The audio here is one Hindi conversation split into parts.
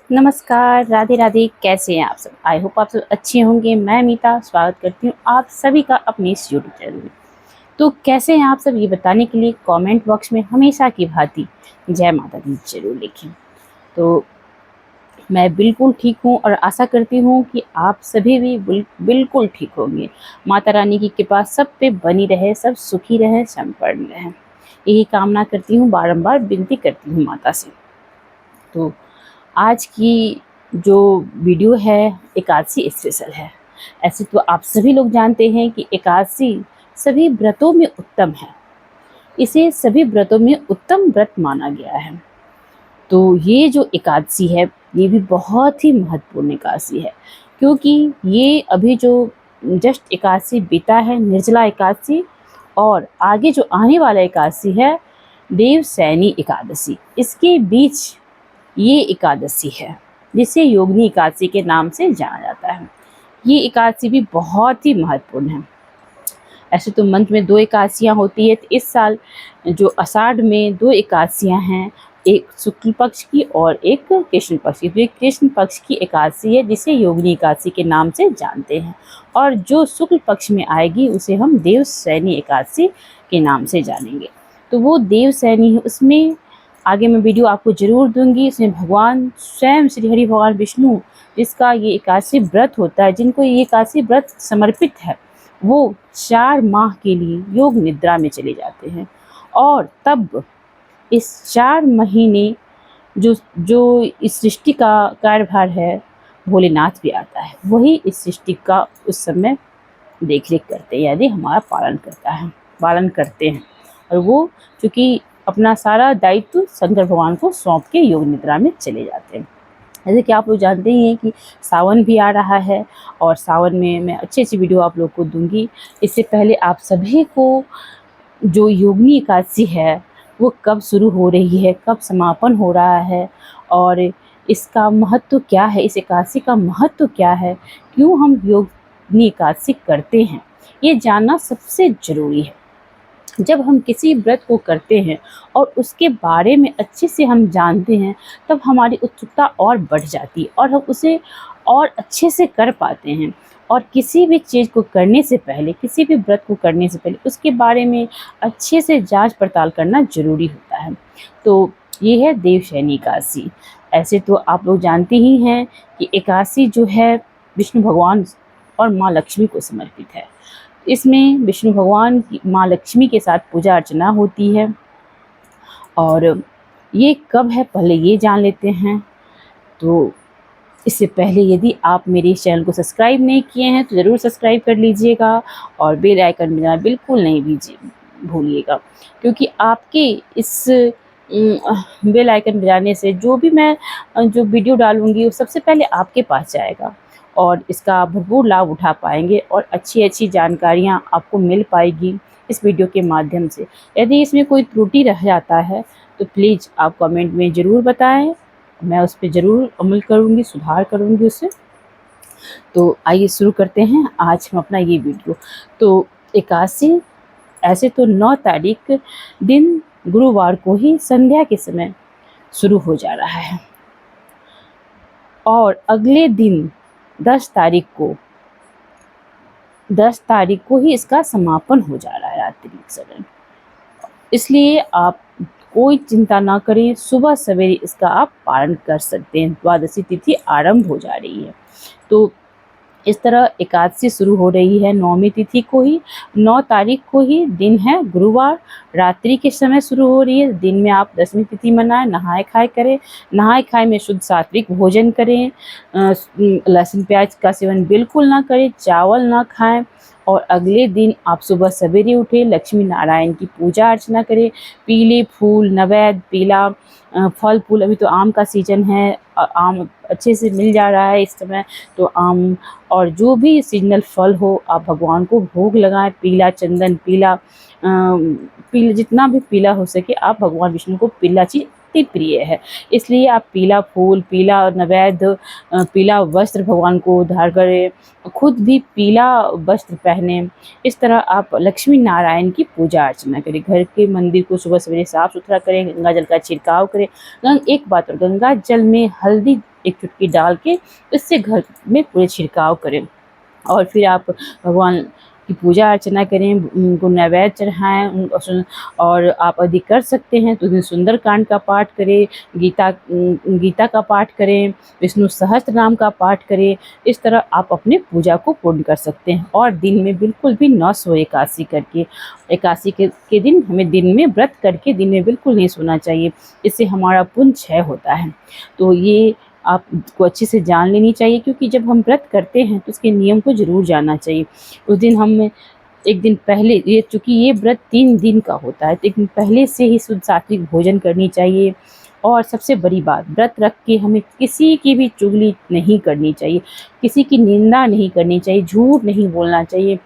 नमस्कार, राधे राधे। कैसे हैं आप सब? आई होप आप सब अच्छे होंगे। मैं मीता स्वागत करती हूँ आप सभी का अपने इस यूट्यूब चैनल में। तो कैसे हैं आप सब, ये बताने के लिए कमेंट बॉक्स में हमेशा की भांति जय माता दी जरूर लिखें। तो मैं बिल्कुल ठीक हूँ और आशा करती हूँ कि आप सभी भी बिल्कुल ठीक होंगे। माता रानी की कृपा सब पे बनी रहे, सब सुखी रहें, संपन्न रहें, यही कामना करती हूँ, बारंबार विनती करती हूँ माता से। तो आज की जो वीडियो है एकादशी स्पेशल है। ऐसे तो आप सभी लोग जानते हैं कि एकादशी सभी व्रतों में उत्तम है, इसे सभी व्रतों में उत्तम व्रत माना गया है। तो ये जो एकादशी है ये भी बहुत ही महत्वपूर्ण एकादशी है, क्योंकि ये अभी जो जस्ट एकादशी बीता है निर्जला एकादशी, और आगे जो आने वाला एकादशी है देवसैनी एकादशी, इसके बीच ये एकादशी है जिसे योगिनी एकादशी के नाम से जाना जाता है। ये एकादशी भी बहुत ही महत्वपूर्ण है। ऐसे तो मंथ में 2 एकादशियाँ होती है, तो इस साल जो आषाढ़ में 2 एकादशियाँ हैं, एक शुक्ल पक्ष की और एक कृष्ण पक्ष की। तो ये कृष्ण पक्ष की एकादशी है जिसे योगिनी एकादशी के नाम से जानते हैं, और जो शुक्ल पक्ष में आएगी उसे हम देवसैनी एकादशी के नाम से जानेंगे। तो वो देवसैनी है, उसमें आगे मैं वीडियो आपको ज़रूर दूंगी। इसमें भगवान स्वयं श्री हरि भगवान विष्णु, जिसका ये एकादशी व्रत होता है, जिनको ये एकादशी व्रत समर्पित है, वो 4 माह के लिए योग निद्रा में चले जाते हैं, और तब इस 4 महीने जो जो इस सृष्टि का कार्यभार है भोलेनाथ भी आता है, वही इस सृष्टि का उस समय देख रेख करते हैं, यानी हमारा पालन करते हैं। और वो चूँकि अपना सारा दायित्व शंकर भगवान को सौंप के योग निद्रा में चले जाते हैं। जैसे कि आप लोग जानते ही हैं कि सावन भी आ रहा है, और सावन में मैं अच्छी अच्छी वीडियो आप लोग को दूंगी। इससे पहले आप सभी को जो योगिनी एकादशी है वो कब शुरू हो रही है, कब समापन हो रहा है, और इसका महत्व क्या है, इस एकादशी का महत्व क्या है, क्यों हम योगिनी एकादशी करते हैं, ये जानना सबसे ज़रूरी है। जब हम किसी व्रत को करते हैं और उसके बारे में अच्छे से हम जानते हैं, तब हमारी उत्सुकता और बढ़ जाती है और हम उसे और अच्छे से कर पाते हैं। और किसी भी चीज़ को करने से पहले, किसी भी व्रत को करने से पहले उसके बारे में अच्छे से जांच पड़ताल करना ज़रूरी होता है। तो ये है देवशयनी एकादशी। ऐसे तो आप लोग जानते ही हैं कि एकादशी जो है विष्णु भगवान और माँ लक्ष्मी को समर्पित है। इसमें विष्णु भगवान की माँ लक्ष्मी के साथ पूजा अर्चना होती है। और ये कब है पहले ये जान लेते हैं। तो इससे पहले यदि आप मेरे इस चैनल को सब्सक्राइब नहीं किए हैं तो ज़रूर सब्सक्राइब कर लीजिएगा, और बेल आइकन बजाना बिल्कुल नहीं भूलिएगा, क्योंकि आपके इस बेल आइकन बजाने से जो भी मैं जो वीडियो डालूँगी वो सबसे पहले आपके पास जाएगा, और इसका आप भरपूर लाभ उठा पाएंगे और अच्छी अच्छी जानकारियाँ आपको मिल पाएगी इस वीडियो के माध्यम से। यदि इसमें कोई त्रुटि रह जाता है तो प्लीज़ आप कमेंट में ज़रूर बताएं, मैं उस पर ज़रूर अमल करूँगी, सुधार करूँगी उससे। तो आइए शुरू करते हैं आज हम अपना ये वीडियो। तो एकादशी ऐसे तो 9 तारीख दिन गुरुवार को ही संध्या के समय शुरू हो जा रहा है, और अगले दिन 10 तारीख को ही इसका समापन हो जा रहा है रात्रि के समय। इसलिए आप कोई चिंता ना करें, सुबह सवेरे इसका आप पालन कर सकते हैं। द्वादशी तिथि आरंभ हो जा रही है, तो इस तरह एकादशी शुरू हो रही है 9वीं तिथि को ही, 9 तारीख को ही दिन है गुरुवार, रात्रि के समय शुरू हो रही है। दिन में आप 10वीं तिथि मनाएं, नहाए खाए करें, नहाए खाए में शुद्ध सात्विक भोजन करें, लहसुन प्याज का सेवन बिल्कुल ना करें, चावल ना खाएं, और अगले दिन आप सुबह सवेरे उठें, लक्ष्मी नारायण की पूजा अर्चना करें, पीले फूल, नैवेद्य, पीला फल फूल, अभी तो आम का सीजन है, आम अच्छे से मिल जा रहा है इस समय, तो आम और जो भी सीजनल फल हो आप भगवान को भोग लगाएं। पीला चंदन, पीला जितना भी पीला हो सके, आप भगवान विष्णु को पीला चीज़ अति प्रिय है, इसलिए आप पीला फूल, पीला नैवेद्य, पीला वस्त्र भगवान को धारण करें, खुद भी पीला वस्त्र पहने। इस तरह आप लक्ष्मी नारायण की पूजा अर्चना करें, घर के मंदिर को सुबह सवेरे साफ सुथरा करें, गंगा जल का छिड़काव करें। एक बात और, गंगा जल में हल्दी एक चुटकी डाल के इससे घर में पूरे छिड़काव करें। और फिर आप भगवान की पूजा अर्चना करें, उनको नैवेद्य चढ़ाएँ, और आप यदि कर सकते हैं तो उस दिन सुंदरकांड का पाठ करें, गीता का पाठ करें, विष्णु सहस्त्रनाम का पाठ करें। इस तरह आप अपने पूजा को पूर्ण कर सकते हैं। और दिन में बिल्कुल भी ना सोएं एकादशी करके। एकादशी के दिन हमें दिन में व्रत करके दिन में बिल्कुल नहीं सोना चाहिए, इससे हमारा पुण्य क्षय होता है। तो ये आपको अच्छे से जान लेनी चाहिए, क्योंकि जब हम व्रत करते हैं तो उसके नियम को ज़रूर जानना चाहिए। उस दिन हम एक दिन पहले, ये चूँकि ये व्रत 3 दिन का होता है, तो 1 दिन पहले से ही शुद्ध सात्विक भोजन करनी चाहिए। और सबसे बड़ी बात, व्रत रख के हमें किसी की भी चुगली नहीं करनी चाहिए, किसी की निंदा नहीं करनी चाहिए, झूठ नहीं बोलना चाहिए।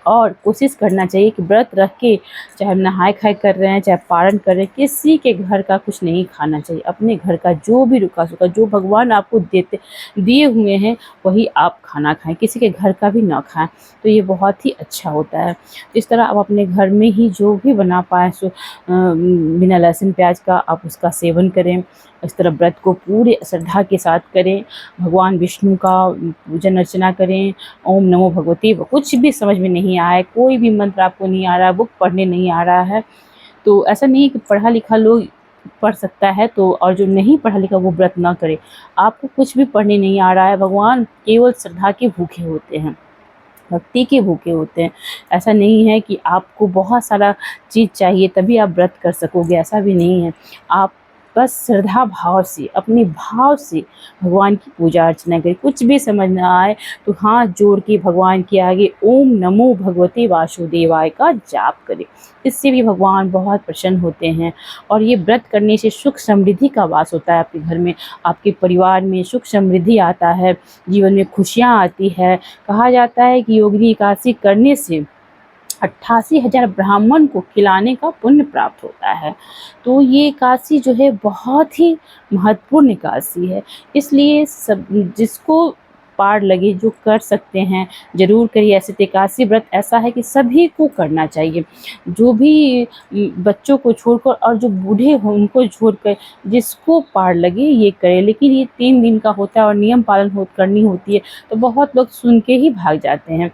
और कोशिश करना चाहिए कि व्रत रख के, चाहे हम नहाए-खाए कर रहे हैं, चाहे पारण कर रहे हैं, किसी के घर का कुछ नहीं खाना चाहिए। अपने घर का जो भी रूखा-सूखा, जो भगवान आपको दिए हुए हैं, वही आप खाना खाएँ, किसी के घर का भी ना खाएँ। तो ये बहुत ही अच्छा होता है। इस तरह आप अपने घर में ही जो भी बना पाएँ बिना लहसुन प्याज का आप उसका सेवन करें। इस तरह व्रत को पूरे श्रद्धा के साथ करें। भगवान विष्णु का पूजन अर्चना करें। ओम नमो भगवते, कुछ भी समझ में नहीं आया है, कोई भी मंत्र आपको नहीं आ रहा है, बुक पढ़ने नहीं आ रहा है, तो ऐसा नहीं है कि पढ़ा लिखा लोग पढ़ सकता है तो, और जो नहीं पढ़ा लिखा वो व्रत ना करे। आपको कुछ भी पढ़ने नहीं आ रहा है, भगवान केवल श्रद्धा के भूखे होते हैं, भक्ति के भूखे होते हैं। ऐसा नहीं है कि आपको बहुत सारा चीज़ चाहिए तभी आप व्रत कर सकोगे, ऐसा भी नहीं है। आप बस श्रद्धा भाव से, अपने भाव से भगवान की पूजा अर्चना करें। कुछ भी समझ ना आए तो हाथ जोड़ के भगवान के आगे ओम नमो भगवते वासुदेवाय का जाप करें। इससे भी भगवान बहुत प्रसन्न होते हैं। और ये व्रत करने से सुख समृद्धि का वास होता है आपके घर में, आपके परिवार में सुख समृद्धि आता है, जीवन में खुशियाँ आती है। कहा जाता है कि योगिनी एकादशी करने से 88,000 ब्राह्मण को खिलाने का पुण्य प्राप्त होता है। तो ये एकादशी जो है बहुत ही महत्वपूर्ण एकादशी है। इसलिए सब जिसको पार लगे, जो कर सकते हैं ज़रूर करिए। ऐसे तो एकादशी व्रत ऐसा है कि सभी को करना चाहिए। जो भी बच्चों को छोड़कर और जो बूढ़े हों उनको छोड़कर जिसको पार लगे ये करे। लेकिन ये 3 दिन का होता है और नियम पालन करनी होती है, तो बहुत लोग सुन के ही भाग जाते हैं।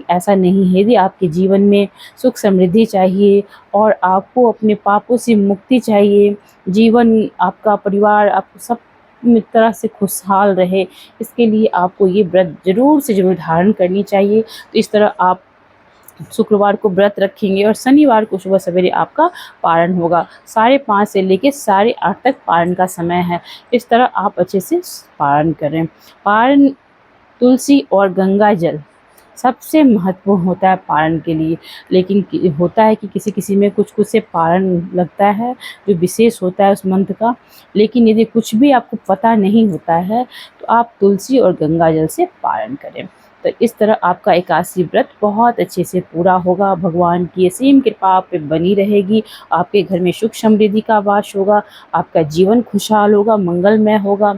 ऐसा नहीं है। यदि आपके जीवन में सुख समृद्धि चाहिए और आपको अपने पापों से मुक्ति चाहिए, जीवन आपका परिवार आपको सब तरह से खुशहाल रहे, इसके लिए आपको ये व्रत ज़रूर से ज़रूर धारण करनी चाहिए। तो इस तरह आप शुक्रवार को व्रत रखेंगे और शनिवार को सुबह सवेरे आपका पारण होगा। 5:30 से लेके 8:30 तक पारण का समय है। इस तरह आप अच्छे से पारण करें। पारण तुलसी और गंगा जल सबसे महत्वपूर्ण होता है पारण के लिए। लेकिन होता है कि किसी-किसी में कुछ-कुछ से पारण लगता है, जो विशेष होता है उस मंत्र का। लेकिन यदि कुछ भी आपको पता नहीं होता है, तो आप तुलसी और गंगा जल से पारण करें। तो इस तरह आपका एकादशी व्रत बहुत अच्छे से पूरा होगा। भगवान की असीम कृपा आप पे बनी रहेगी। आपके घर में सुख समृद्धि का वास होगा, आपका जीवन खुशहाल होगा, मंगलमय होगा,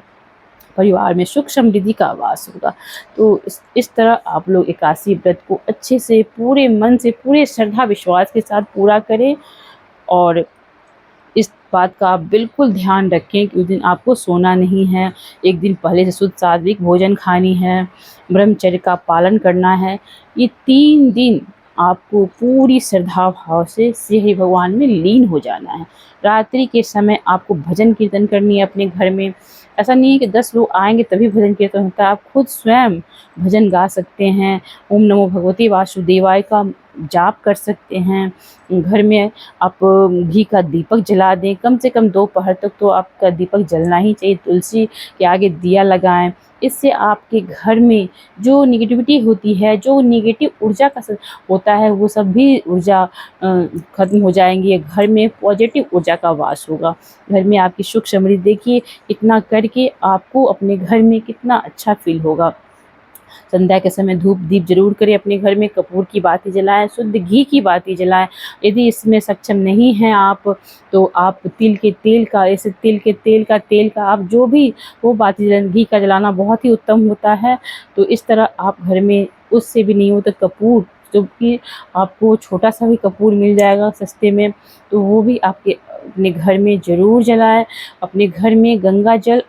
परिवार में सुख समृद्धि का वास होगा। तो इस तरह आप लोग एकादशी व्रत को अच्छे से, पूरे मन से, पूरे श्रद्धा विश्वास के साथ पूरा करें। और इस बात का आप बिल्कुल ध्यान रखें कि उस दिन आपको सोना नहीं है, एक दिन पहले से शुद्ध सात्विक भोजन खानी है, ब्रह्मचर्य का पालन करना है। ये 3 दिन आपको पूरी श्रद्धा भाव से श्री भगवान में लीन हो जाना है। रात्रि के समय आपको भजन कीर्तन करनी है अपने घर में। ऐसा नहीं है कि 10 लोग आएँगे तभी भजन कीर्तन होता है, आप खुद स्वयं भजन गा सकते हैं। ओम नमो भगवते वासुदेवाय का जाप कर सकते हैं। घर में आप घी का दीपक जला दें, कम से कम दोपहर तक तो आपका दीपक जलना ही चाहिए। तुलसी के आगे दिया लगाएँ। इससे आपके घर में जो नेगेटिविटी होती है, जो नेगेटिव ऊर्जा का होता है, वो सब भी ऊर्जा ख़त्म हो जाएँगी। घर में पॉजिटिव ऊर्जा का वास होगा। घर में आपकी सुख समृद्धि, देखिए इतना करके आपको अपने घर में कितना अच्छा फ़ील होगा। संध्या के समय धूप दीप जरूर करें अपने घर में, कपूर की बाती जलाएं, शुद्ध घी की बाती जलाएं। यदि इसमें सक्षम नहीं हैं आप, तो आप तिल के तेल का, ऐसे तिल के तेल का आप जो भी वो बाती जलाएं, घी का जलाना बहुत ही उत्तम होता है। तो इस तरह आप घर में, उससे भी नहीं हो तो कपूर, जो कि आपको छोटा सा भी कपूर मिल जाएगा सस्ते में, तो वो भी आपके अपने घर में ज़रूर जलाएं। अपने घर में गंगा जल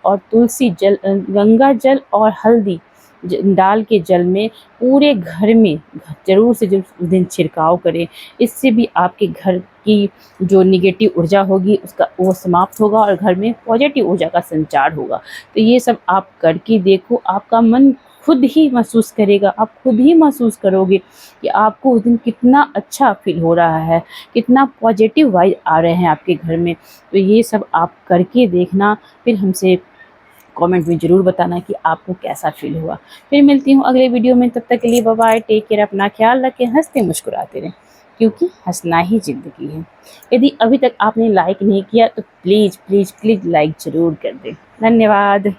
और हल्दी डाल के जल में पूरे घर में ज़रूर से ज़रूर उस दिन छिड़काव करें। इससे भी आपके घर की जो नेगेटिव ऊर्जा होगी उसका वो समाप्त होगा और घर में पॉजिटिव ऊर्जा का संचार होगा। तो ये सब आप करके देखो, आपका मन खुद ही महसूस करेगा, आप खुद ही महसूस करोगे कि आपको उस दिन कितना अच्छा फ़ील हो रहा है, कितना पॉजिटिव वाइब आ रहे हैं आपके घर में। तो ये सब आप करके देखना, फिर हमसे कमेंट में ज़रूर बताना कि आपको कैसा फ़ील हुआ। फिर मिलती हूँ अगले वीडियो में, तब तक के लिए बाय बाय, टेक केयर, अपना ख्याल रखें, हँसते मुस्कुराते रहें, क्योंकि हँसना ही ज़िंदगी है। यदि अभी तक आपने लाइक नहीं किया तो प्लीज़ प्लीज़ प्लीज़ लाइक ज़रूर कर दें। धन्यवाद।